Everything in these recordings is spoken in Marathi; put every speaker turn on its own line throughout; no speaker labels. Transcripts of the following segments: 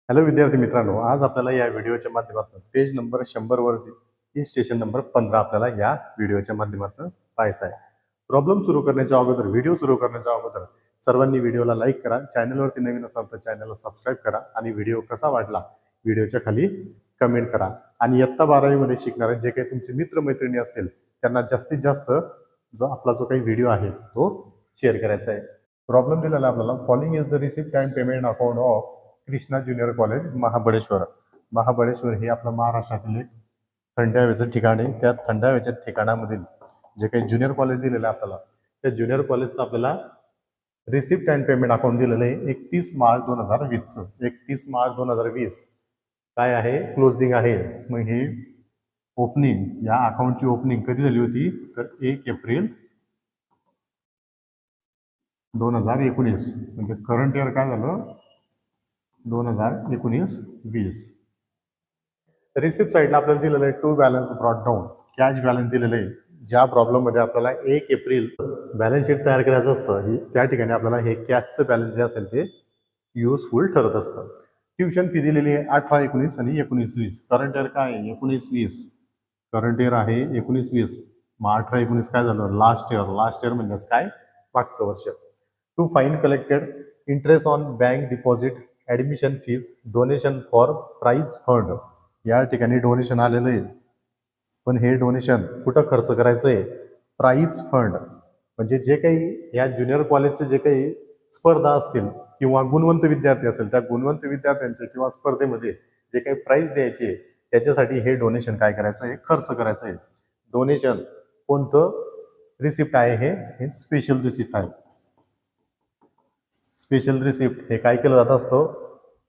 हॅलो विद्यार्थी मित्रांनो, आज आपल्याला या व्हिडिओच्या माध्यमातून पेज नंबर 100 वरती स्टेशन नंबर 15 आपल्याला या व्हिडिओच्या माध्यमातून पाहायचा आहे. प्रॉब्लेम सुरू करण्याच्या अगोदर, व्हिडिओ सुरू करण्याच्या अगोदर सर्वांनी व्हिडिओला लाईक करा, चॅनलवरती नवीन असाल तर चॅनलला सबस्क्राईब करा आणि व्हिडिओ कसा वाटला व्हिडिओच्या खाली कमेंट करा. आणि इयत्ता 12वी मध्ये शिकणारे जे काही तुमचे मित्रमैत्रिणी असतील त्यांना जास्तीत जास्त आपला जो काही व्हिडिओ आहे तो शेअर करायचा आहे. प्रॉब्लेम दिलेला आपल्याला, following is the receipt and payment account of Krishna junior college Mahabaleshwar. Mahabaleshwar हे आपलं महाराष्ट्रातील एक थंड हवेचं ठिकाण आहे. त्या थंड हवेच्या ठिकाणामधील जे काही ज्युनियर कॉलेज दिलेलं आहे आपल्याला, त्या ज्युनियर कॉलेजचं आपल्याला रिसिप्ट अँड पेमेंट अकाउंट दिलेलं आहे 31 मार्च 2020. 31 मार्च 2020 काय आहे, क्लोजिंग आहे. मग ही ओपनिंग, या अकाउंटची ओपनिंग कधी झाली होती तर 1 एप्रिल 2019. म्हणजे करंट इयर काय झालं 2019-20. रिसिप्ट साईडला आपल्याला दिलेलं आहे to balance brought down, cash balance दिलेलं आहे. ज्या प्रॉब्लेम मध्ये आपल्याला 1 एप्रिल बॅलन्स शीट तयार करायचं असतं त्या ठिकाणी आपल्याला हे कॅशचं बॅलन्स जे असेल ते युजफुल ठरत असतं. ट्युशन फी दिलेली आहे 18-19 आणि 19-20. करंट इयर काय आहे 19-20. करंट इयर आहे 19-20. मग 18-19 काय झालं लास्ट इयर. लास्ट इयर म्हणजेच काय मागचं वर्ष. To fine collected interest on bank deposit, admission fees, donation for prize fund. या ठिकाणी डोनेशन आलेलं आहे, पण हे डोनेशन कुठं खर्च करायचं आहे, प्राईज फंड. म्हणजे जे काही या ज्युनियर कॉलेजचे जे काही स्पर्धा असतील किंवा गुणवंत विद्यार्थी असेल त्या गुणवंत विद्यार्थ्यांचे किंवा स्पर्धेमध्ये जे काही प्राईज द्यायचे त्याच्यासाठी हे डोनेशन काय करायचं आहे, खर्च करायचं आहे. डोनेशन कोणतं रिसिप्ट आहे, हे स्पेशल रिसिप्ट आहे. स्पेशल रिसिप्ट हे काय केलं जात असतं,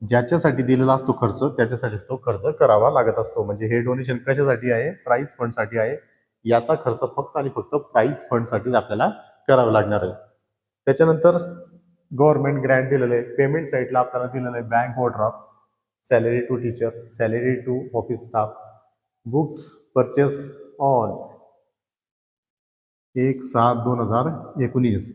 ज्याच्यासाठी दिलेला असतो खर्च त्याच्यासाठीच तो खर्च करावा लागत असतो. म्हणजे हे डोनेशन कशासाठी आहे, प्राईज फंडसाठी आहे. याचा खर्च फक्त आणि फक्त प्राईज फंडसाठीच आपल्याला करावा लागणार आहे. त्याच्यानंतर गव्हर्नमेंट ग्रँट दिलेलं आहे. पेमेंट साईडला आपल्याला दिलेलं आहे bank overdraft, salary to teacher, salary to office staff, books purchase on 1/7/2019.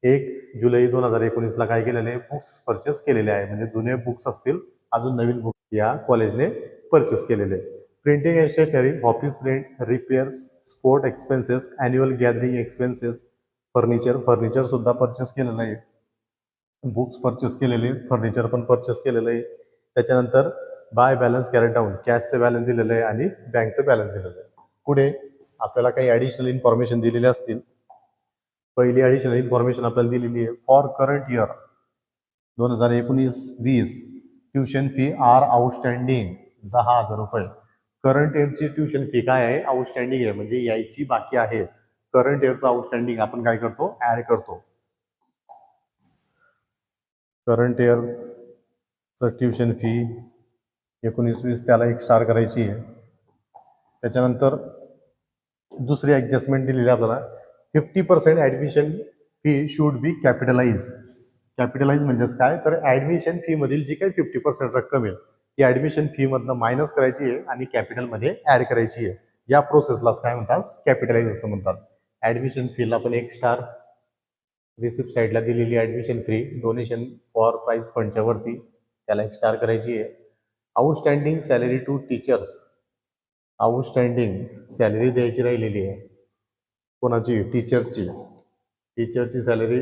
1 जुलै 2019 काय केलेले आहे, बुक्स परचेस केलेले आहे. म्हणजे जुने बुक्स असतील, अजून नवीन बुक्स या कॉलेजने परचेस केलेले. Printing and stationery, office rent, repairs, sport expenses, annual gathering expenses, furniture सुद्धा परचेस केलेलं आहे. बुक्स परचेस केलेले, फर्निचर पण परचेस केलेलं आहे. त्याच्यानंतर बाय बॅलन्स कॅरेट डाऊन, कॅशचं बॅलन्स दिलेलं आहे आणि बँकचं बॅलन्स दिलेलं आहे. पुढे आपल्याला काही ॲडिशनल इन्फॉर्मेशन दिलेली असतील. पहिली ॲडिशनल इन्फॉर्मेशन आपल्याला दिलेली आहे, for current year 2019-20 tuition fee are outstanding 10,000 रुपये. करंट इयरची ट्युशन फी काय आहे, आउटस्टँडिंग आहे. म्हणजे यायची बाकी आहे. करंट इयरचं आउटस्टँडिंग आपण काय करतो, ऍड करतो. करंट इयरचं ट्युशन फी 19-20 त्याला एक स्टार करायची आहे. त्याच्यानंतर दुसरी ॲडजस्टमेंट दिलेली आपल्याला, 50% admission fee should be capitalise. Capitalise म्हणजेच काय तर ॲडमिशन फी मधील जी काही 50% रक्कम आहे ती ॲडमिशन फी मधनं मायनस करायची आहे आणि कॅपिटलमध्ये ऍड करायची आहे. या प्रोसेसलाच काय म्हणतात, कॅपिटलाइज असं म्हणतात. ॲडमिशन फीला पण एक स्टार. रिसिप्ट साईडला दिलेली admission fee donation for prize फंडच्या वरती त्याला एक स्टार करायची आहे. Outstanding salary to teachers, outstanding salary द्यायची राहिलेली आहे. कोणाची, टीचरची. टीचरची सॅलरी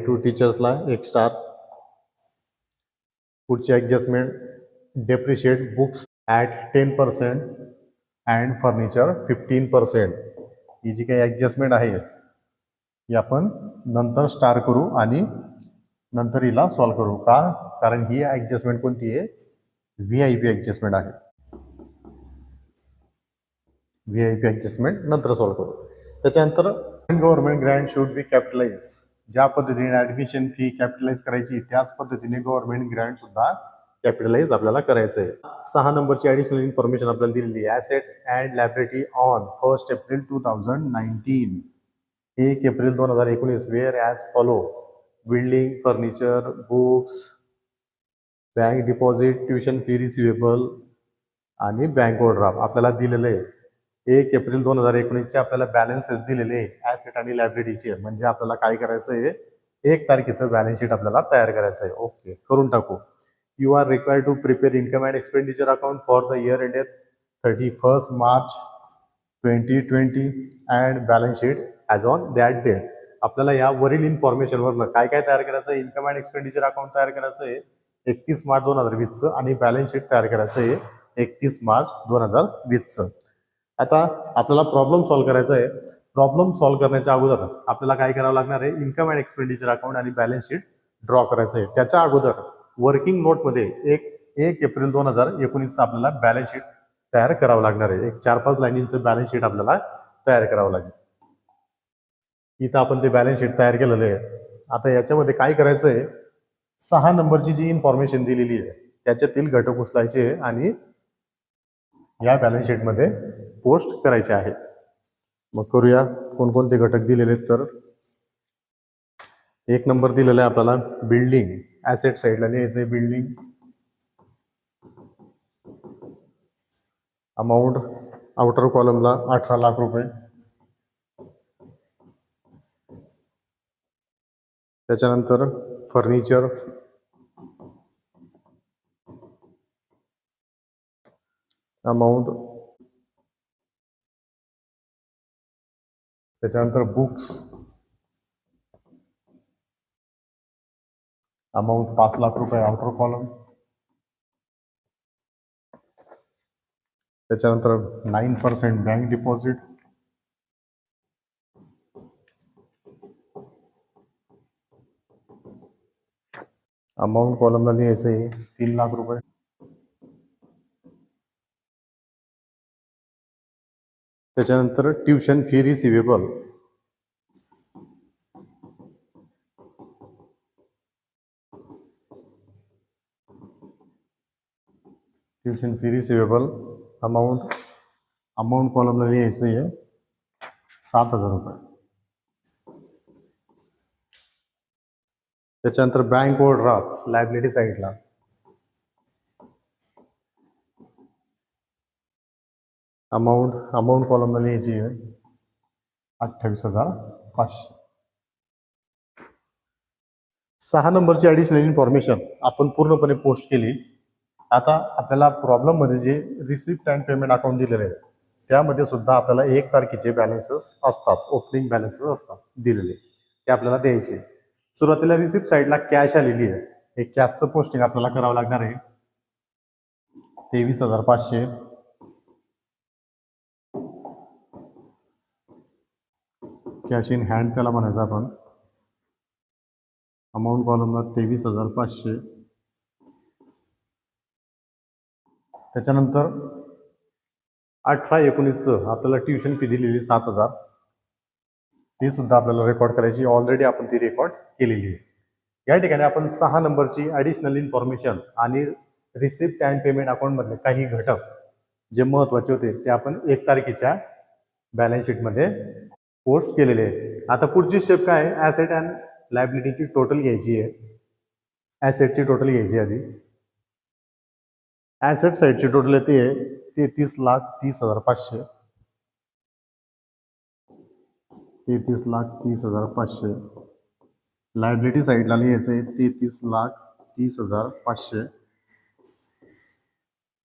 टू टीचर्सला एक स्टार. पुढची adjustment, depreciate books at 10% and furniture 15%. ही जी काही ॲडजस्टमेंट आहे ही आपण नंतर स्टार करू आणि नंतर हिला सॉल्व्ह करू. का, कारण ही ॲडजस्टमेंट कोणती आहे, VIP ॲडजस्टमेंट आहे. VIP ॲडजस्टमेंट नंतर सॉल्व्ह करू. त्याच्यानंतर government Grant should be capitalise. ज्या पद्धतीने ॲडमिशन फी कॅपिटलाइज करायची त्याच पद्धतीने गव्हर्नमेंट ग्रँट सुद्धा कॅपिटलाइज आपल्याला करायचं आहे. 6 नंबरची ॲडिशनल इन्फॉर्मेशन आपल्याला दिलेली आहे, asset and liability on 1 April 2019. 1 April 2019 were as follow, building, furniture, books, bank deposit, tuition fee receivable आणि बँक ओव्हरड्राफ्ट आपल्याला दिलेलं आहे. 1 एप्रिल 2019चे आपल्याला बॅलन्सेस दिलेले आहे ॲसेट आणि लायबिलिटीचे. म्हणजे आपल्याला काय करायचं आहे, 1 तारखेचं बॅलन्स शीट आपल्याला तयार करायचं आहे. ओके, करून टाकू. You are required to prepare income and expenditure account for the year ended 31st March 2020 and balance sheet as on that date. आपल्याला या वरील इन्फॉर्मेशनवरनं काय काय तयार करायचं आहे, इन्कम अँड एक्सपेंडिचर अकाउंट तयार करायचं आहे 31 मार्च 2020चं आणि बॅलन्स शीट तयार करायचं आहे 31 मार्च 2020चं. आता आपल्याला प्रॉब्लेम सॉल्व्ह करायचा आहे. प्रॉब्लेम सॉल्व्ह करण्याच्या अगोदर आपल्याला काय करावं लागणार आहे, इन्कम अँड एक्सपेंडिचर अकाउंट आणि बॅलन्स शीट ड्रॉ करायचं आहे. त्याच्या अगोदर वर्किंग नोटमध्ये 1 एप्रिल 2019चं आपल्याला बॅलन्स शीट तयार करावं लागणार आहे. एक 4-5 लाईनींचं बॅलन्स शीट आपल्याला तयार करावं लागेल. इथं आपण ते बॅलन्स शीट तयार केलेलं आहे. आता याच्यामध्ये काय करायचं आहे, 6 नंबरची जी इन्फॉर्मेशन दिलेली आहे त्याच्यातील घटक उचलायचे आणि या बॅलन्स शीटमध्ये पोस्ट करायचे आहे. मग करूया, कोणकोणते घटक दिलेले आहेत. तर 1 नंबर दिलेला आहे आपल्याला बिल्डिंग. ॲसेट साईडला लिहायचं आहे बिल्डिंग. अमाऊंट आउटर कॉलमला 18 लाख रुपये. त्याच्यानंतर फर्निचर, अमाऊंट. त्याच्यानंतर बुक्स, अमाऊंट 5 लाख रुपये आउटर कॉलम. त्याच्यानंतर 9% बँक डिपॉझिट. अमाऊंट कॉलमला लिहायचं आहे 3 लाख रुपये. त्याच्यानंतर tuition fee receivable. Tuition fee receivable amount कॉलमला लिहायचं आहे 7,000 रुपये. त्याच्यानंतर बँक ओव्हरड्राफ्ट लायबिलिटी साईडला. अमाऊंट कॉलमला लिहायची आहे 28,500. 6 नंबरची ॲडिशनल इन्फॉर्मेशन आपण पूर्णपणे पोस्ट केली. आता आपल्याला प्रॉब्लेममध्ये जे रिसिप्ट अँड पेमेंट अकाउंट दिलेले आहे त्यामध्ये सुद्धा आपल्याला 1 तारखेचे बॅलन्सेस असतात, ओपनिंग बॅलन्सेस असतात दिलेले, ते आपल्याला द्यायचे. सुरुवातीला रिसिप्ट साईडला कॅश आलेली आहे. हे कॅशचं पोस्टिंग आपल्याला करावं लागणार आहे 23,500. कॅश इन हँड त्याला म्हणायचं आपण. अमाऊंट कॉलमला 23,500. त्याच्यानंतर 18/19चं आपल्याला ट्युशन फी दिलेली 7,000. ती सुद्धा आपल्याला रेकॉर्ड करायची. ऑलरेडी आपण ती रेकॉर्ड केलेली आहे. या ठिकाणी आपण 6 नंबरची ॲडिशनल इन्फॉर्मेशन आणि रिसिप्ट अँड पेमेंट अकाउंटमधले काही घटक जे महत्त्वाचे होते ते आपण 1 तारखेच्या बॅलन्स शीटमध्ये पोस्ट केलेले आहे. आता पुढची स्टेप काय आहे, ॲसेट अँड लायबिलिटीची टोटल घ्यायची आहे. ॲसेटची टोटल घ्यायची आधी. ॲसेट साईडची टोटल येते 33,30,500. 33,30,500. लायबिलिटी साईडला लिहायचं आहे 33,30,500.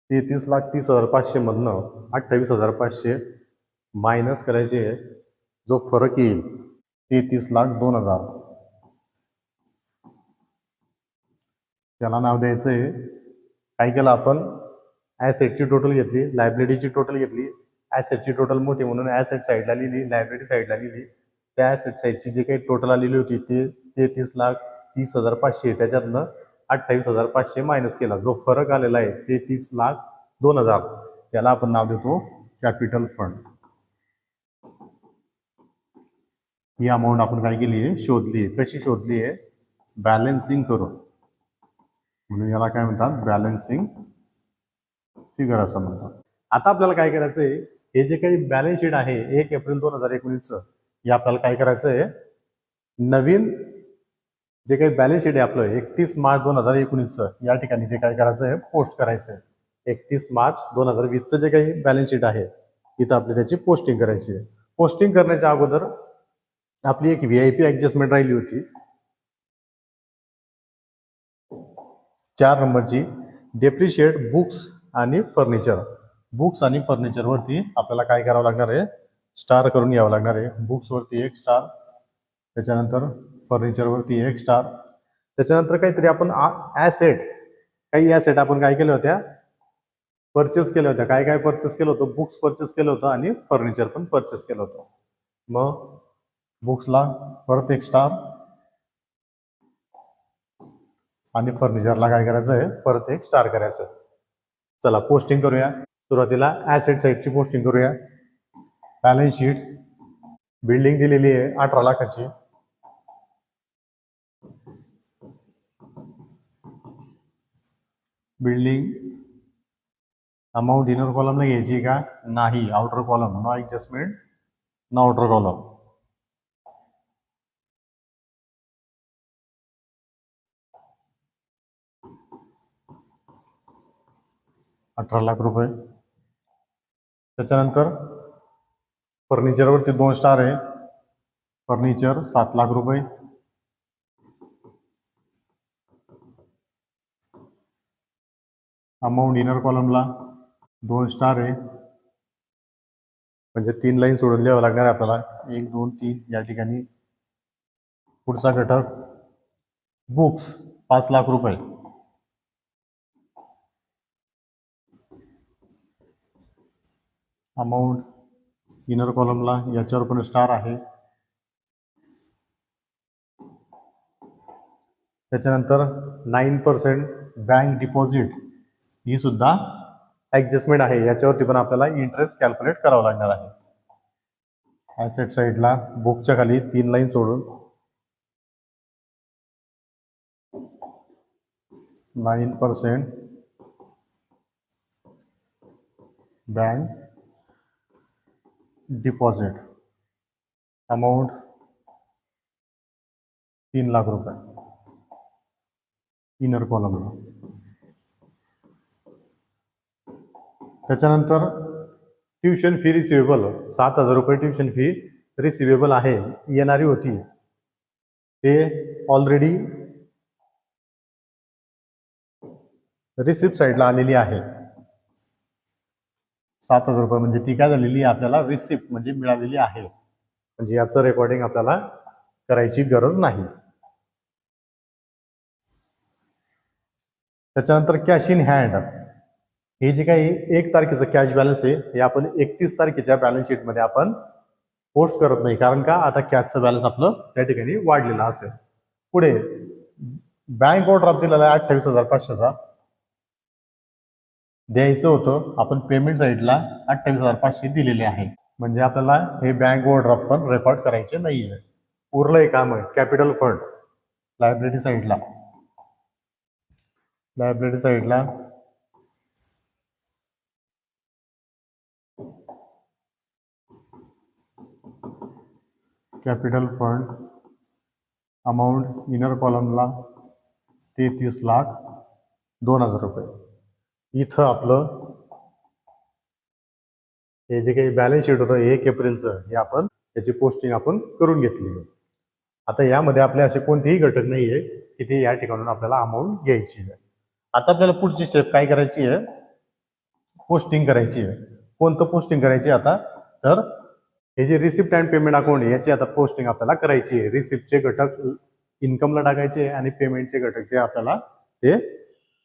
33,30,500 मधनं 28,500 मायनस करायचे. जो फरक येईल 33,02,000 त्याला नाव द्यायचं आहे. काय केलं आपण, ॲसेटची टोटल घेतली, लायबिलिटीची टोटल घेतली. ॲसेटची टोटल मोठी म्हणून ॲसेट साईडला लिहिली, लायबिलिटी साईडला लिहिली. त्या ॲसेट साईडची जी काही टोटल आलेली होती ते 33,30,500. त्याच्यातनं 28,500 मायनस केला. जो फरक आलेला आहे 33,02,000 त्याला आपण नाव देतो कॅपिटल फंड. ही अमाऊंट आपण काय केली आहे, शोधली आहे. कशी शोधली आहे, बॅलन्सिंग करून. म्हणून याला काय म्हणतात, बॅलन्सिंग फिगर असं म्हणतात. आता आपल्याला काय करायचं आहे, हे जे काही बॅलन्स शीट आहे 1 एप्रिल 2019चं, हे आपल्याला काय करायचं आहे, नवीन जे काही बॅलन्स शीट आहे आपलं 31 मार्च 2019चं, या ठिकाणी ते काय करायचं आहे, पोस्ट करायचं आहे. 31 मार्च 2020चं जे काही बॅलन्स शीट आहे इथं आपली त्याची पोस्टिंग करायची आहे. पोस्टिंग करण्याच्या अगोदर आपली एक VIP ॲडजस्टमेंट राहिली होती. 4 नंबरची डेप्रिशिएट बुक्स आणि फर्निचर. बुक्स आणि फर्निचरवरती आपल्याला काय करावं लागणार आहे, स्टार करून यावं लागणार आहे. बुक्सवरती 1 स्टार, त्याच्यानंतर फर्निचरवरती 1 स्टार. त्याच्यानंतर काहीतरी आपण काही ॲसेट आपण काय केल्या होत्या, परचेस केल्या होत्या. काय काय परचेस केलं होतं, बुक्स परचेस केलं होतं आणि फर्निचर पण परचेस केलं होतं. मग बुक्सला परत 1 स्टार आणि फर्निचरला काय करायचं आहे, परत 1 स्टार करायचं. चला पोस्टिंग करूया. सुरुवातीला ॲसेट साईडची पोस्टिंग करूया. बॅलन्स शीट, बिल्डिंग दिलेली आहे 18 लाखाची. बिल्डिंग अमाऊंट इनर कॉलमला घ्यायची का, नाही. Outer column, no adjustment, no outer column. ₹18,00,000. त्याच्यानंतर फर्निचरवरती 2 स्टार आहे. फर्निचर ₹7,00,000. अमाऊंट इनर कॉलमला 2 स्टार आहे, म्हणजे 3 लाईन सोडून लिहावं लागणार आहे आपल्याला. 1 2 3 या ठिकाणी. पुढचा घटक बुक्स ₹5,00,000. अमाऊंट इनर कॉलमला याच्यावर पण स्टार आहे. त्याच्यानंतर 9% बँक डिपॉझिट, ही सुद्धा ॲडजस्टमेंट आहे. याच्यावरती पण आपल्याला इंटरेस्ट कॅल्क्युलेट करावं लागणार आहे. ॲसेट साईडला बुकच्या खाली 3 लाईन सोडून 9% बँक डिपॉझिट, अमाऊंट ₹3,00,000 इनर कॉलमला. त्याच्यानंतर tuition fee receivable ₹7,000 tuition fee receivable आहे, येणारी होती. ते ऑलरेडी रिसिप्ट साईडला आलेली आहे. ₹7,000 म्हणजे ती काय झालेली आहे, आपल्याला रिसिप्ट म्हणजे मिळालेली आहे. म्हणजे याचं रेकॉर्डिंग आपल्याला करायची गरज नाही. त्याच्यानंतर कॅश इन हँड, हे जे काही 1 तारखेचं कॅश बॅलन्स आहे, हे आपण 31 तारखेच्या बॅलन्स शीटमध्ये आपण पोस्ट करत नाही. कारण का, आता कॅशचं बॅलन्स आपलं त्या ठिकाणी वाढलेलं असेल. पुढे बँक ओव्हरड्राफ्ट दिलेला आहे 28,500चा, द्यायचं होतं. आपण पेमेंट साईडला 28,500 दिलेले आहे. म्हणजे आपल्याला हे बँक ओव्हरड्राफ्ट पण रेकॉर्ड करायचे नाही आहे. उरलंय काम आहे कॅपिटल फंड. लायबिलिटी साईडला कॅपिटल फंड अमाऊंट इनर कॉलमला ₹33,02,000. इथं आपलं हे जे काही बॅलन्स शीट होतं 1 एप्रिलचं, हे आपण त्याची पोस्टिंग आपण करून घेतली. आता यामध्ये आपले असे कोणतेही घटक नाही आहे की ते या ठिकाणून आपल्याला अमाऊंट घ्यायची आहे. आता आपल्याला पुढची स्टेप काय करायची आहे, पोस्टिंग करायची आहे. कोणतं पोस्टिंग करायची आता, तर हे जे रिसिप्ट अँड पेमेंट अकाउंट आहे, याची आता पोस्टिंग आपल्याला करायची आहे. रिसिप्टचे घटक इन्कमला टाकायचे आणि पेमेंटचे घटक जे आपल्याला ते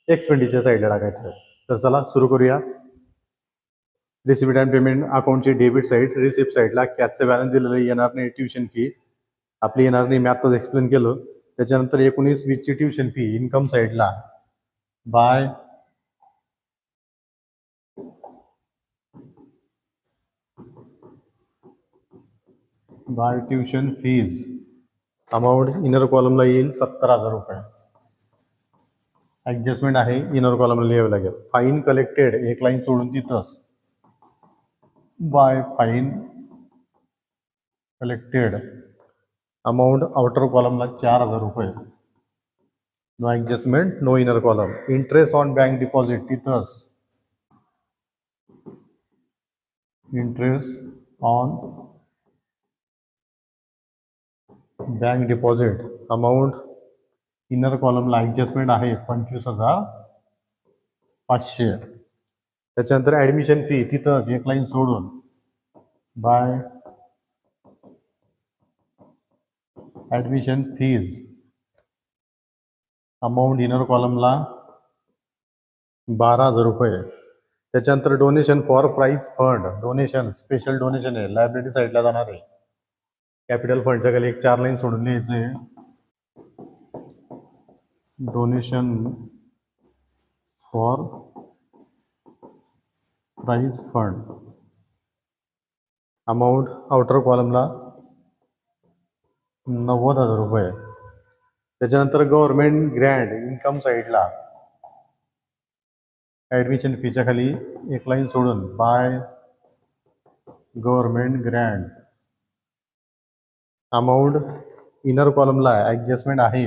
एक्सपेंडिचर साईडला टाकायचे. तर चला सुरू करूया. रिसिप्ट अँड पेमेंट अकाउंटची डेबिट साईड, रिसिप्ट साईडला कॅशचं बॅलन्स दिलेलं येणार नाही, ट्युशन फी आपली येणार नाही, मी आत्ताच एक्सप्लेन केलं. त्याच्यानंतर 19-20ची ट्युशन फी इन्कम साईडला by tuition fees, amount inner कॉलमला येईल ₹70,000. ॲडजस्टमेंट आहे, इनर कॉलमला लिहावं लागेल. फाईन कलेक्टेड 1 लाईन सोडून तिथंच by fine collected, amount outer कॉलमला ₹4,000. No adjustment, no inner column. Interest on bank deposit तिथंच interest on bank deposit, amount inner कॉलमला ॲडजस्टमेंट आहे 25,500. त्याच्यानंतर ॲडमिशन फी तिथंच एक लाईन सोडून by admission fees amount inner कॉलमला 12,000 रुपये. त्याच्यानंतर donation for prize fund, donation special donation आहे, लायब्ररी साईडला जाणार आहे. कॅपिटल फंडच्या खाली एक 4 लाईन सोडून लिहायचं आहे, donation for prize fund amount outer कॉलमला 90,000 रुपये. त्याच्यानंतर गव्हर्नमेंट ग्रँड इन्कम साईडला ॲडमिशन फीच्या खाली एक लाईन सोडून by government grant amount inner कॉलमला ॲडजस्टमेंट आहे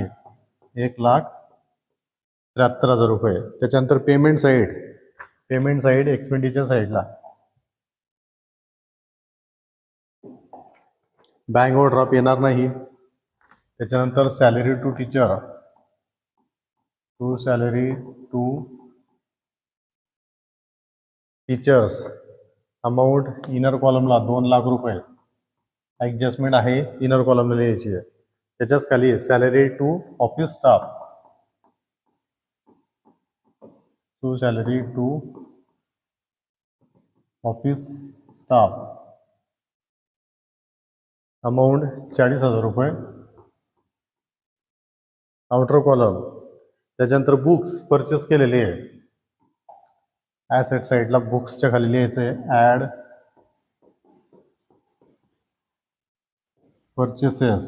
1,73,000 रुपये. त्याच्यानंतर पेमेंट साईड एक्सपेंडिचर साईडला बँक ओव्हरड्राफ्ट येणार नाही. त्याच्यानंतर salary to teacher salary to teachers amount inner कॉलमला 2,00,000 रुपये ॲडजस्टमेंट आहे इनर कॉलमला लिहायची आहे. त्याच्याच खाली salary to office staff salary to office staff amount 40,000 रुपये आउटर कॉलम. त्याच्यानंतर बुक्स परचेस केलेले आहे, ॲसेट साईडला बुक्सच्या खाली लिहायचं आहे ॲड परचेसेस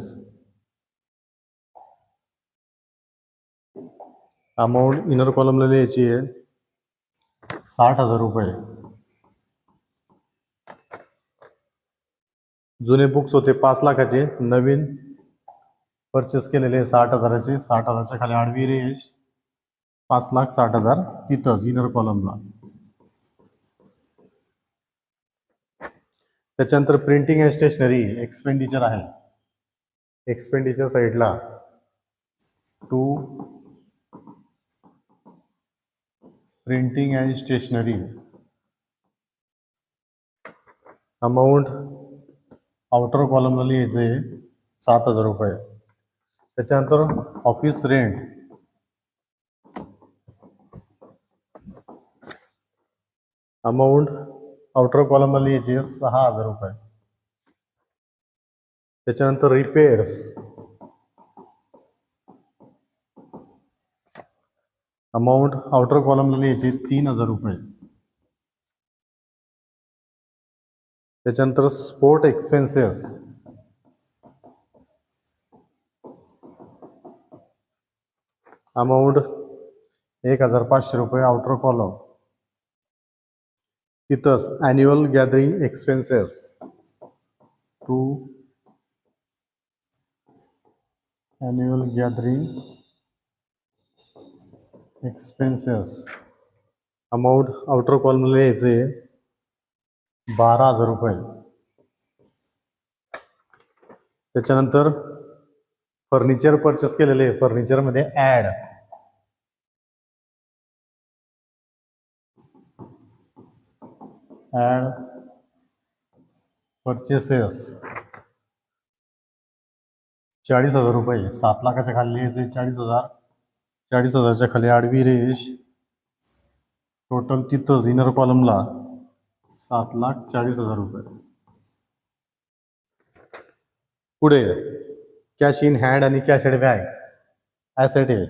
अमाऊंट इनर कॉलमला लिहायची आहे 60,000 रुपये. जुने बुक्स होते 5 लाखाचे, नवीन परचेस केलेले 60,000चे. 60,000च्या खाली आडवी रेष 5,60,000 तिथंच इनर कॉलमला. त्याच्यानंतर प्रिंटिंग अँड स्टेशनरी एक्सपेंडिचर आहे, एक्सपेंडिचर साईडला to printing and stationery amount outer कॉलमला लिहायचं आहे 7,000 रुपये. त्याच्यानंतर ऑफिस रेंट अमाऊंट आउटर कॉलमला लिहायची आहे 6,000 रुपये. त्याच्यानंतर रिपेअर्स अमाऊंट आउटर कॉलमला लिहायची 3,000 रुपये. त्याच्यानंतर स्पोर्ट एक्सपेन्सेस अमाऊंट 1,500 रुपये आउटर कॉलम. तिथंच annual gathering expenses to annual gathering expenses amount outer कॉलमला लिहायचे 12,000 रुपये. त्याच्यानंतर फर्निचर परचेस केलेले आहे, फर्निचरमध्ये ॲड परचेसेस 40,000 रुपये. 7 लाखाच्या खाली लिहायचे 40,000. 40,000च्या खाली आडवी रेष टोटल तिथंच इनर कॉलमला 7,40,000 रुपये. पुढे कॅश इन हँड आणि कॅश ॲट बँक ॲसेट आहे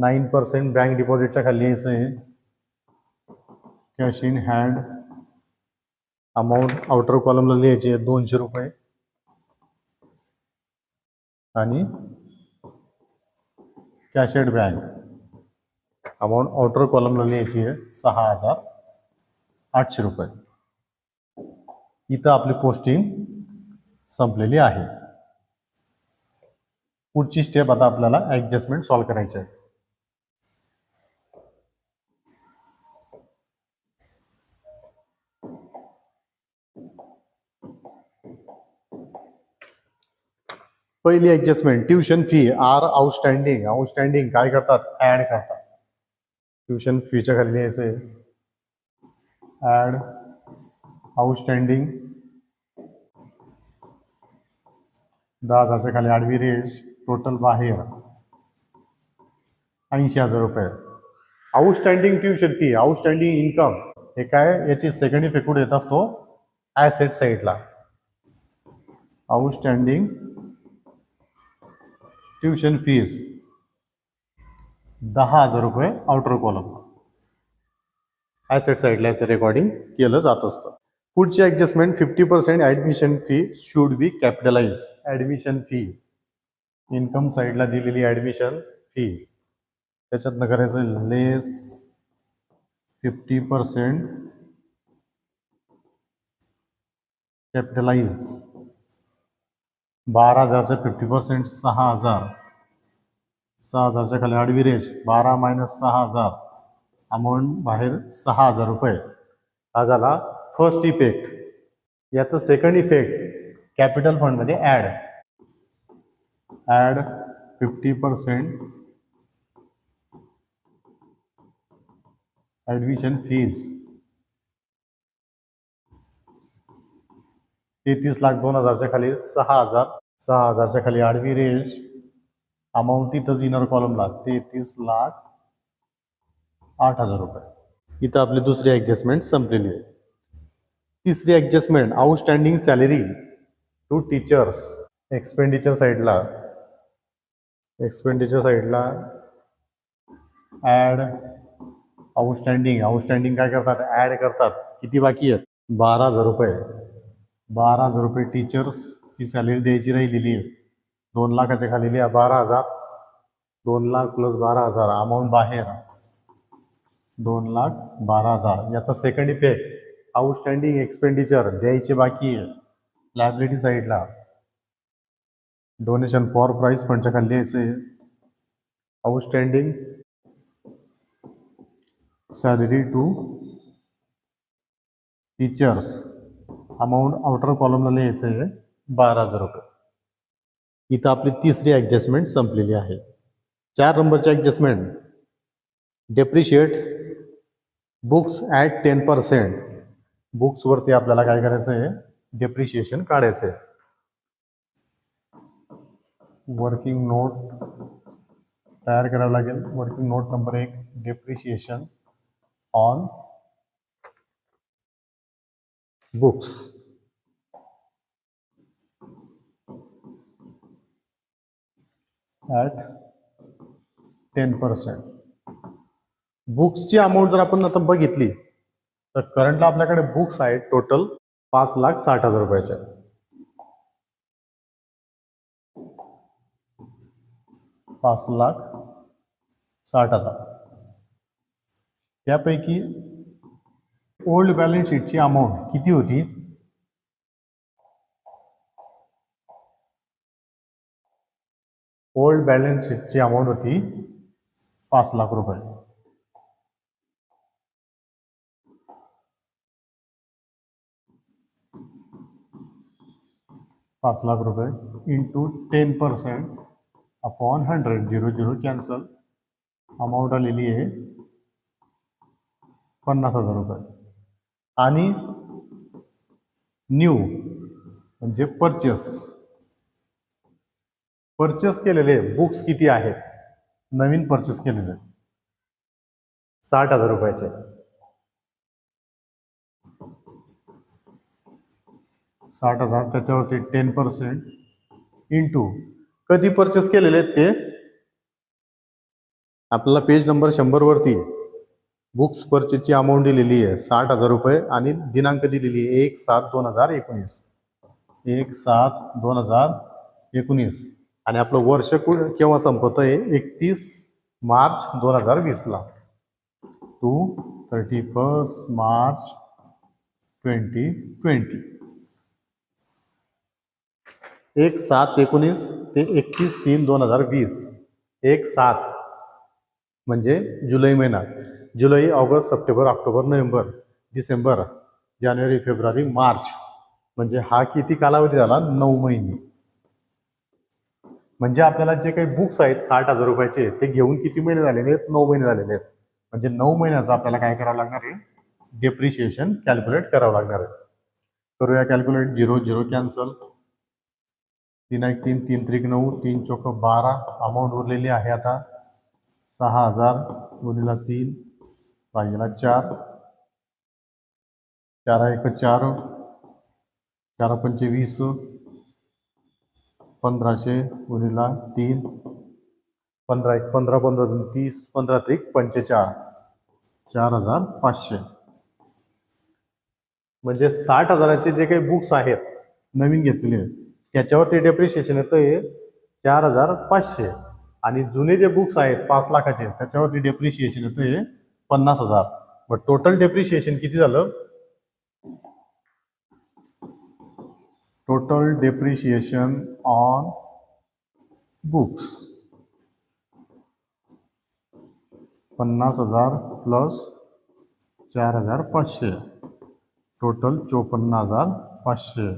9% बँक डिपॉझिटच्या खाली लिहायचं आहे cash in hand amount outer कॉलमला लिहायची आहे 200 रुपये आणि cash at bank amount outer कॉलमला लिहायची आहे 6,800 रुपये. इथं आपली पोस्टिंग संपलेली आहे. पुढची स्टेप आता आपल्याला ॲडजस्टमेंट सॉल्व करायची आहे. पहिली adjustment tuition fee are outstanding. Outstanding काय करतात? ऍड करतात. ट्युशन फीच्या खाली लिहायचंय ऍड आउटस्टँडिंग 10,000च्या खाली आडवी रेष टोटल बाहेर 80,000 रुपये. Outstanding tuition fee outstanding income हे काय? याची सेकंड इफेक्ट कुठे येत असतो? ॲसेट साईडला. आउटस्टँडिंग ट्युशन फीज 10,000 रुपये आउटर कॉलम. ॲसेट साईडला याचं रेकॉर्डिंग केलं जात असतं. पुढची adjustment 50% admission fee should be capitalise. Admission fee income साईडला दिलेली ऍडमिशन फी त्याच्यातनं करायचं लेस 50% कॅपिटलाइज. 12,000चं 50% 6,000. 6,000च्या खाली आडवी रेष 12 - 6,000 अमाऊंट बाहेर 6,000 रुपये. हा झाला फर्स्ट इफेक्ट. याचं सेकंड इफेक्ट कॅपिटल फंडमध्ये ॲड 50% ॲडमिशन फीज 33,02,000च्या खाली 6,000. 6,000च्या खाली आडवी रेष अमाऊंट तिथंच इनर कॉलमला 33,08,000 रुपये. इथं आपली दुसरी ऍडजस्टमेंट संपलेली आहे. तिसरी adjustment outstanding salary to teachers. Expenditure साईडला ॲड आउटस्टँडिंग. आउटस्टँडिंग काय करतात? ॲड करतात. किती बाकी आहेत? 12,000 रुपये. 12,000 रुपये टीचर्सची सॅलरी द्यायची राहिलेली आहे. 2 लाखाच्या खाली लिहा 12,000. 2 लाख प्लस 12,000 अमाऊंट बाहेर 2,12,000. याचा सेकंड इफेक्ट आउटस्टँडिंग एक्सपेंडिचर द्यायचे बाकी आहे. लायबिलिटी साईडला डोनेशन फॉर प्राईज फंडच्या खाली द्यायचे outstanding salary to teachers amount outer कॉलमला लिहायचं आहे 12,000 रुपये. इथं आपली तिसरी ऍडजस्टमेंट संपलेली आहे. 4 नंबरची ऍडजस्टमेंट डेप्रिशिएट बुक्स ॲट 10%. बुक्सवरती आपल्याला काय करायचं आहे? डेप्रिशिएशन काढायचं आहे. वर्किंग नोट तयार करावं लागेल. Working note number 1 depreciation on books at 10%. बुक्सची अमाऊंट जर आपण आता बघितली तर करंटला आपल्याकडे बुक्स आहेत टोटल 5,60,000 रुपयाच्या. 5,60,000. त्यापैकी ओल्ड बॅलन्स शीटची अमाऊंट किती होती? ओल्ड बॅलन्स शीटची अमाऊंट होती 5 लाख रुपये. 5 लाख रुपये इंटू 10% अपॉन 100. 0 कॅन्सल. अमाऊंट आलेली आहे 50,000 रुपये. आणि न्यू म्हणजे परचेस केलेले बुक्स किती आहेत? नवीन परचेस केलेले 60,000 रुपयाचे. 60,000 त्याच्यावरती 10% इंटू कधी परचेस केलेले आहेत ते आपल्याला पेज नंबर 100 वरती बुक्स परचेसची अमाऊंट दिलेली आहे 60,000 रुपये आणि दिनांक दिलेली आहे 1/7/2019. 1/7/2019 आणि आपलं वर्ष केव्हा संपत आहे? 31 मार्च 2020ला. टू 31 मार्च 2020. 1/7/19 ते 31/3/2020. 1/7 म्हणजे जुलै महिना. July, August, September, October, November, December, जानेवारी, फेब्रुवारी, मार्च म्हणजे हा किती कालावधी झाला? 9 महिने. म्हणजे आपल्याला जे काही बुक्स आहेत 60,000 रुपयाचे ते घेऊन किती महिने झालेले आहेत? 9 महिने झालेले आहेत. म्हणजे 9 महिन्याचं आपल्याला काय करावं लागणार आहे? डेप्रिशिएशन कॅल्क्युलेट करावं लागणार आहे. करूया कॅल्क्युलेट. 0 0 कॅन्सल, 3 1 3 3 3 9 3 चौक 12. अमाऊंट उरलेली आहे आता 6,000 गुणिला 3 भागिला 4, 4 1 4, 4 5 20, 1500 गुणिला 3, 15 1 15, 15 2 30, 15 3 45, 4,500. म्हणजे 60,000चे जे काही बुक्स आहेत नवीन घेतलेले त्याच्यावर ते डेप्रिशिएशन येतं आहे 4,500. आणि जुने जे बुक्स आहेत 5 लाखाचे त्याच्यावरती डेप्रिशिएशन येतं आहे 50,000. मग टोटल डेप्रिशिएशन किती झालं? Total depreciation on books 50,000 plus 4,500, total 54,500.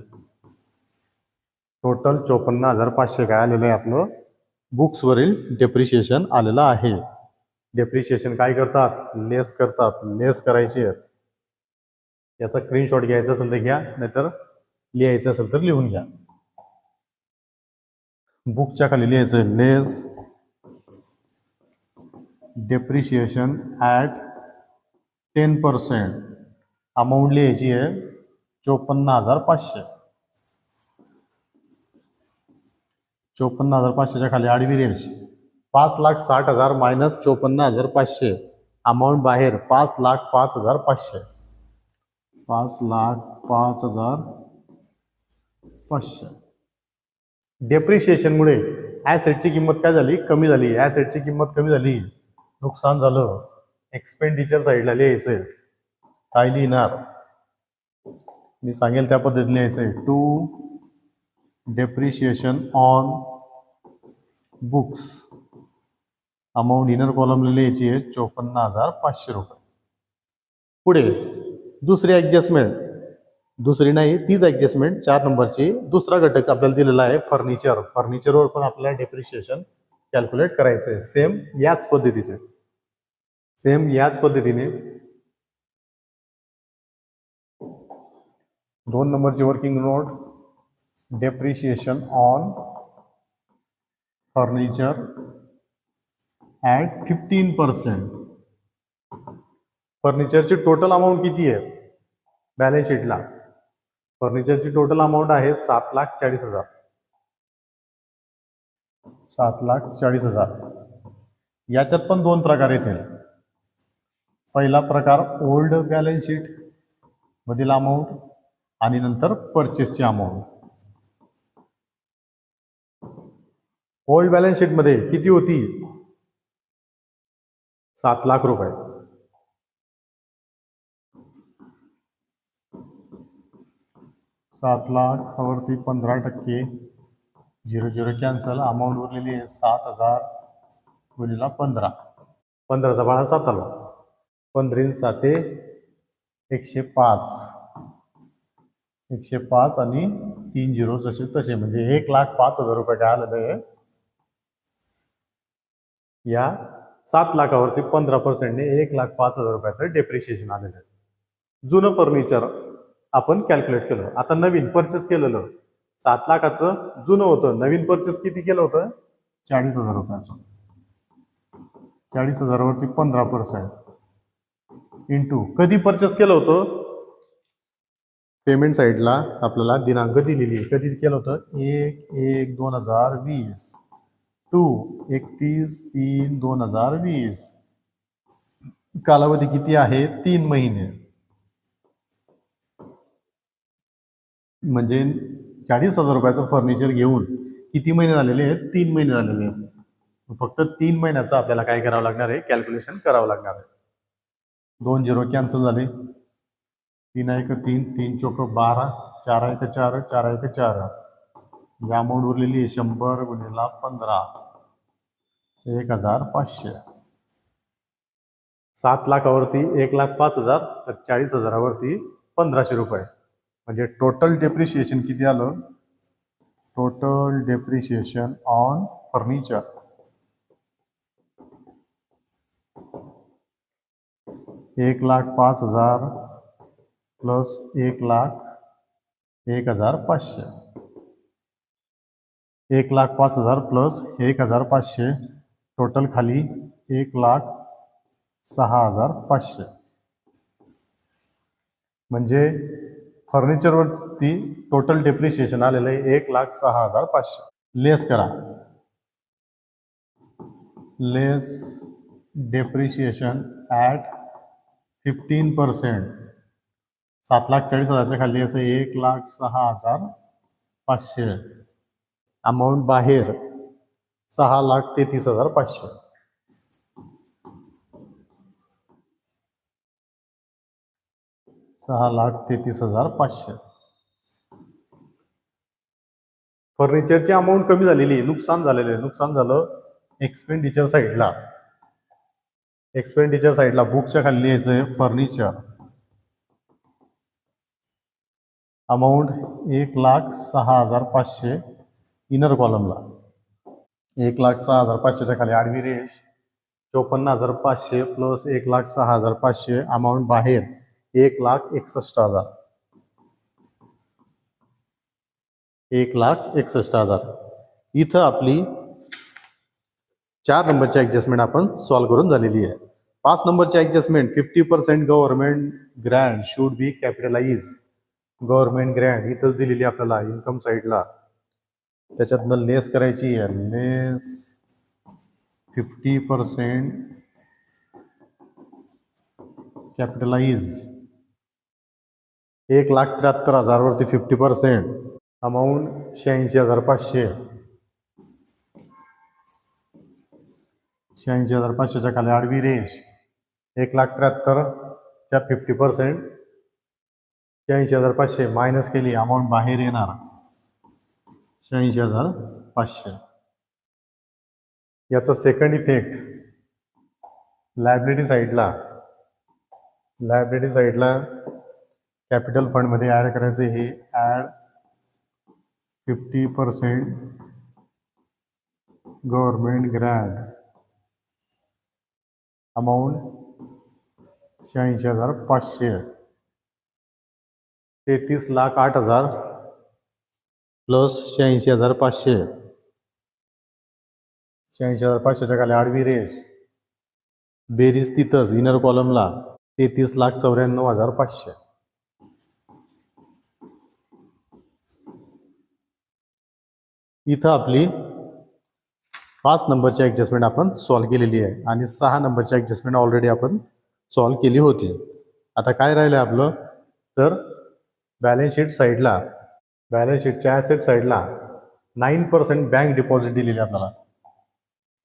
Total 54,500 काय आलेलं आहे आपलं? बुक्सवरील डेप्रिशिएशन आलेलं आहे. डेप्रिशिएशन काय करतात? लेस करतात. लेस करायचे आहेत. याचा स्क्रीनशॉट घ्यायचा असेल तर घ्या, नाहीतर लिहायचं असेल तर लिहून घ्या. बुकच्या खाली लिहायचं लेस डेप्रिशिएशन ॲट 10%. अमाऊंट लिहायची आहे 54,500. 54,500च्या खाली आडवी लिहायची. 5,60,000 मायनस 54,500. अमाऊंट बाहेर 5,05,500. 5,05,500. डेप्रिशिएशनमुळे ॲसेटची किंमत काय झाली? कमी झाली. ॲसेटची किंमत कमी झाली, नुकसान झालं. एक्सपेंडिचर साईडला लिहायचंय. काय लिहिणार? मी सांगेल त्या पद्धतीने लिहायचंय. To depreciation on books amount inner कॉलमला लिहायची आहे 54,500 रुपये. पुढे दुसरी ॲडजस्टमेंट, दुसरी नाही तीच ॲडजस्टमेंट 4 नंबरची. दुसरा घटक आपल्याला दिलेला आहे फर्निचर. फर्निचरवर पण आपल्याला डेप्रिशिएशन कॅल्क्युलेट करायचं आहे. सेम याच पद्धतीने 2 नंबरची working note. Depreciation on furniture at 15%. फर्निचरची टोटल अमाऊंट किती आहे बॅलन्स शीटला? फर्निचरची टोटल अमाऊंट आहे 7,40,000. 7,40,000. याच्यात पण 2 प्रकार येतील. पहिला प्रकार ओल्ड बॅलन्स शीट मधील अमाऊंट आणि नंतर परचेसची अमाऊंट. ओल्ड बॅलन्स शीट मध्ये किती होती? 7 लाख रुपये. 7 लाखावरती 15%, 0 0 कॅन्सल. अमाऊंट उरलेली आहे 7,000 गुणिला 15. 15चा 12 7 आला. 15 7 105. 105 आणि 3 0 जसे तसे, म्हणजे 1,05,000 रुपये काय आलेलं आहे? या 7 लाखावरती 15%ने 1,05,000 रुपयाचं डेप्रिशिएशन आलेलं आहे. जुनं फर्निचर आपण कॅल्क्युलेट केलं. आता नवीन परचेस केलेलं 7 लाखाचं जुनं होतं. नवीन परचेस किती केलं होतं? 40,000 रुपयाचं. 40,000 वरती 15% इंटू कधी परचेस केलं होतं? पेमेंट साईडला आपल्याला दिनांक दिलेली आहे. कधी केलं होतं? 1/1/2020 टू 31/3/2020. कालावधी किती आहे? 3 महिने. म्हणजे 40,000 रुपयाचं फर्निचर घेऊन किती महिने झालेले आहेत? 3 महिने झालेले आहेत. फक्त 3 महिन्याचं आपल्याला काय करावं लागणार आहे? कॅल्क्युलेशन करावं लागणार आहे. 2 0 कॅन्सल झाले. 3 1 3 3 चौक 12, 4 1 4, 4 1 4. म्हणजे अमाऊंट उरलेली आहे 100 गुणिला 15, 1,500. 7 लाखावरती 1,05,000, तर 40,000वरती 1,500 रुपये. म्हणजे टोटल डेप्रिशिएशन किती आलं? Total depreciation on furniture 1,05,000 plus 1,05,000 1,05,000 plus 1,500 total खाली 1,06,500 म्हणजे फर्निचरवरती टोटल डेप्रिशिएशन आलेलं आहे 1,06,500. लेस करा, लेस डेप्रिशिएशन ॲट 15%. 7,40,000च्या खाली असं 1,06,500. अमाऊंट बाहेर 6,33,500. $6,33,500. फर्निचरची अमाऊंट कमी झालेली आहे, नुकसान झालेलं आहे. नुकसान झालं एक्सपेंडिचर साईडला. एक्सपेंडिचर साईडला बुकच्या खाली यायचं फर्निचर. Amount 1,06,500 inner कॉलमला. 1,06,500च्या खाली आडवी रेष 54,500 प्लस 1,06,500. अमाऊंट बाहेर 1,61,000. 1,61,000. इथं आपली 4 नंबरची ॲडजस्टमेंट आपण सॉल्व्ह करून झालेली आहे. 5 नंबरची adjustment 50% government Grant should be capitalise. Government Grant इथंच दिलेली आपल्याला इन्कम साईडला. त्याच्यातनं लेस करायची आहे. लेस 50% कॅपिटलाइज 1,73,000 वरती 50%. अमाऊंट 86,500. 86,500च्या खाली आडवी रेष 1,73,000च्या 50%. 86,500 मायनस केली, अमाऊंट बाहेर येणार 86,500. याचा सेकंड इफेक्ट लायबिलिटी साईडला कॅपिटल फंडमध्ये ॲड करायचे. हे add 50% government grant amount 86,500. 33,08,000 plus 86,500. 86,500च्या खाली आडवी रेष बेरीज तिथंच इनर कॉलमला 33,94,500. इथं आपली 5 नंबरची ॲडजस्टमेंट आपण सॉल्व्ह केलेली आहे आणि 6 नंबरची ॲडजस्टमेंट ऑलरेडी आपण सॉल्व्ह केली होती. आता काय राहिलं आपलं, तर बॅलन्स शीट साईडला, बॅलन्स शीटच्या ॲसेट साईडला 9% बँक डिपॉझिट दिलेली आपल्याला.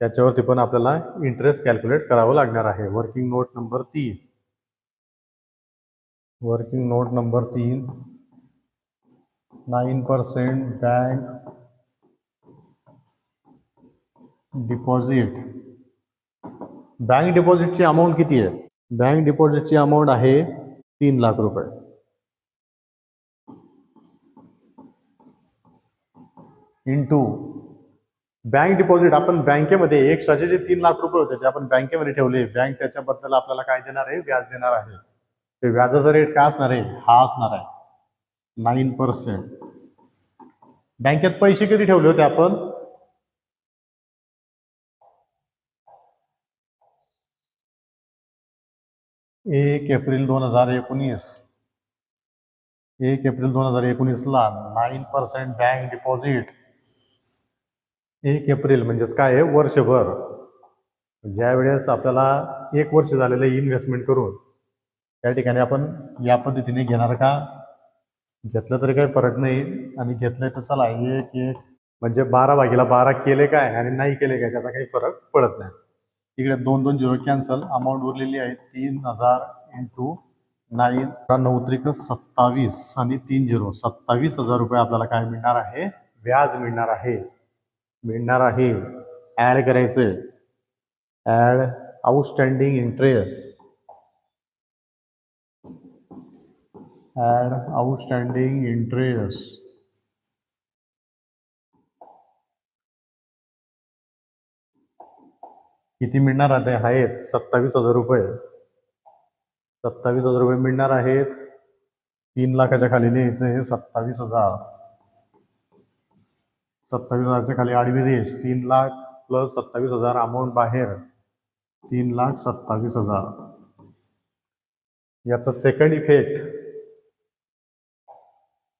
त्याच्यावरती पण आपल्याला इंटरेस्ट कॅल्क्युलेट करावं लागणार आहे. Working note number 3. Working note number 3 9% bank deposit. Bank डिपॉझिटची अमाऊंट किती आहे? बँक डिपॉझिटची अमाऊंट आहे 3 लाख रुपये. इंटू बँक डिपॉझिट आपण बँकेमध्ये एक्स्ट्राचे जे 3 लाख रुपये होते ते आपण बँकेमध्ये ठेवले. बँक त्याच्याबद्दल आपल्याला काय देणार आहे? व्याज देणार आहे. ते व्याजाचा रेट काय असणार आहे? हा असणार आहे 9%. बँकेत पैसे किती ठेवले होते आपण? 1 एप्रिल 2019. 1 एप्रिल 2019ला 9% बँक डिपॉझिट. 1 एप्रिल म्हणजेच काय आहे? वर्षभर. ज्या वेळेस आपल्याला 1 वर्ष झालेलं इन्व्हेस्टमेंट करून त्या ठिकाणी आपण या पद्धतीने घेणार का? घेतलं तरी काही फरक नाही आणि घेतलंय तर चला 1 म्हणजे 12/12 केले काय आणि नाही केले काय त्याचा काही फरक पडत नाही. इकडे 2 0 कॅन्सल. अमाऊंट उरलेली आहे 3,000 इंटू 9 9 27 आणि 3 0 27,000 रुपये आपल्याला काय मिळणार आहे? व्याज मिळणार आहे. ॲड करायचं. Add outstanding interest. Add outstanding interest किती मिळणार आहेत 27,000 रुपये. 27,000 रुपये मिळणार आहेत. 3 लाखाच्या खाली लिहायचं आहे 27,000. 27,000च्या खाली आडवी रेष 3 लाख प्लस 27,000 अमाऊंट बाहेर 3,27,000. याचा सेकंड इफेक्ट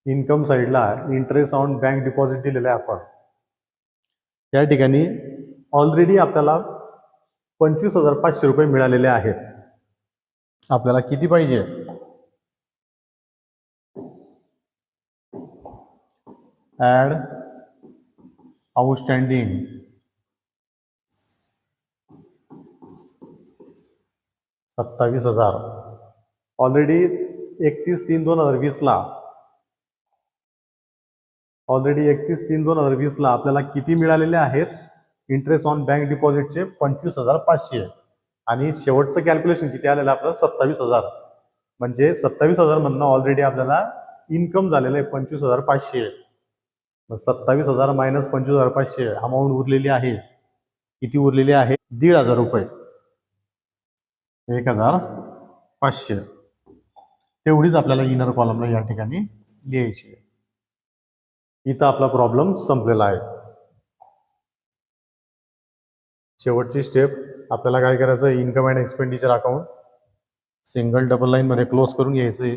इन्कम साईडला इंटरेस्ट ऑन बँक डिपॉझिट दिलेलं आहे आपण. त्या ठिकाणी ऑलरेडी आपल्याला 25,500 रुपये मिळालेले आहेत. आपल्याला किती पाहिजे? Add outstanding 27,000. ऑलरेडी 31/3/2020 ला आपल्याला किती मिळालेले आहेत? इंटरेस्ट ऑन बँक डिपॉझिटचे 25,500 आणि शेवटचं कॅल्क्युलेशन किती आलेलं आपल्याला 27,000. म्हणजे 27,000 मधनं ऑलरेडी आपल्याला इन्कम झालेलं आहे 25,500. 27,000 मायनस 25,500 अमाऊंट उरलेली आहे. किती उरलेली आहे? 1,500 रुपये. 1,500 तेवढीच आपल्याला इनर कॉलमला या ठिकाणी लिहायची आहे. इथं आपला प्रॉब्लेम संपलेला आहे. शेवटची स्टेप आपल्याला काय करायचं? Income and expenditure account single double line मध्ये क्लोज करून घ्यायचंय.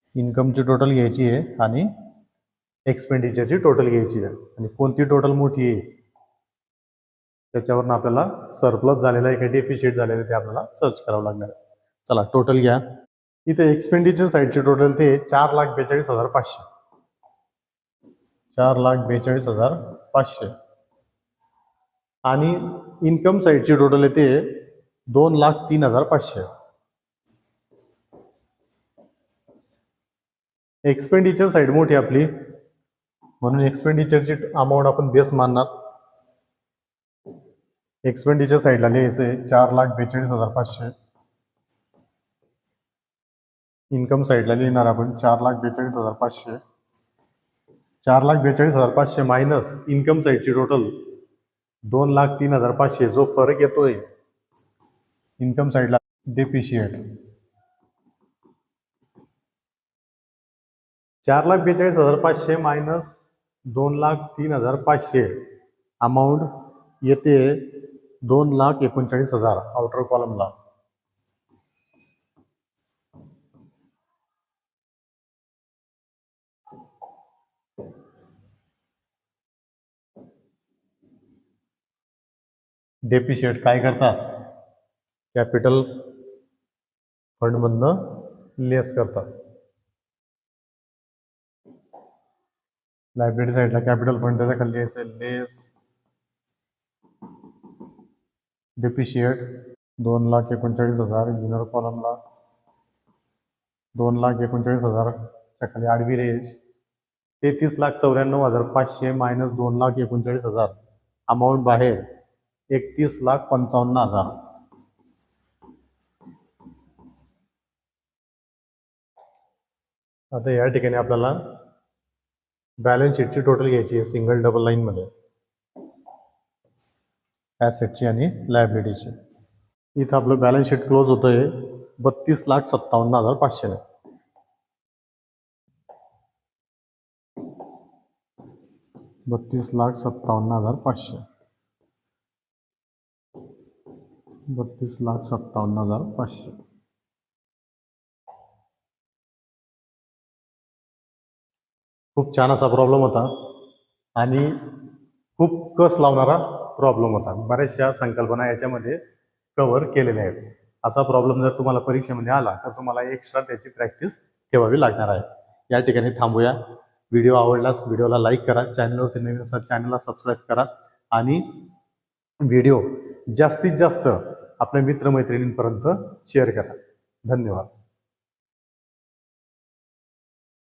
इन्कमची टोटल घ्यायची आहे आणि एक्सपेंडिचरची टोटल घ्यायची आहे. आणि कोणती टोटल मोठी आहे त्याच्यावरून आपल्याला सरप्लस झालेलं आहे का डेफिशिट झालेलं आहे ते आपल्याला सर्च करावं लागणार आहे. चला टोटल घ्या. इथे एक्सपेंडिचर साईडचे टोटल ते 4,42,500. 4,42,500 आणि इन्कम साईडची टोटल येते 2,03,500. एक्सपेंडिचर साईड मोठी आपली म्हणून एक्सपेंडिचरची अमाऊंट आपण बेस मानणार. एक्सपेंडिचर साईडला लिहायचंय 4,42,500. इन्कम साईडला लिहिणार आपण 4,42,500. 4,42,500 मायनस इन्कम साईडची टोटल 2,03,500. जो फरक येतोय इन्कम साईडला डेफिशिएट 4,42,500 मायनस 2,03,500 अमाऊंट येते 2,39,000 आउटर कॉलमला. डेप्रिशिएट काय करतात? कॅपिटल फंड मधनं लेस करतात. लायब्ररी साईडला कॅपिटल फंड त्याच्या खाली असेल लेस डेप्रिशिएट 2,39,000 इनर कॉलमला 2,39,000 च्या खाली आडवी रेष 33,94,500 मायनस 2,39,000 अमाऊंट बाहेर 31,55,000. आता या ठिकाणी आपल्याला बॅलन्स शीटची टोटल घ्यायची आहे सिंगल डबल लाईन मध्ये ॲसेटची आणि लायबिलिटीची. इथं आपलं बॅलन्स शीट क्लोज होतंय 32,57,500 ने. 32,57,500. 32,57,500. खूप छान असा प्रॉब्लेम होता आणि खूप कस लावणारा प्रॉब्लेम होता. बऱ्याचशा संकल्पना याच्यामध्ये कव्हर केलेल्या आहेत. असा प्रॉब्लेम जर तुम्हाला परीक्षेमध्ये आला तर तुम्हाला एक्स्ट्रा त्याची प्रॅक्टिस ठेवावी लागणार आहे. या ठिकाणी थांबूया. व्हिडिओ आवडल्यास व्हिडिओला लाईक करा. चॅनलवरती नवीन असाल चॅनलला सबस्क्राईब करा आणि व्हिडिओ जास्तीत जास्त आपल्या मित्रमैत्रिणींपर्यंत शेअर करा. धन्यवाद.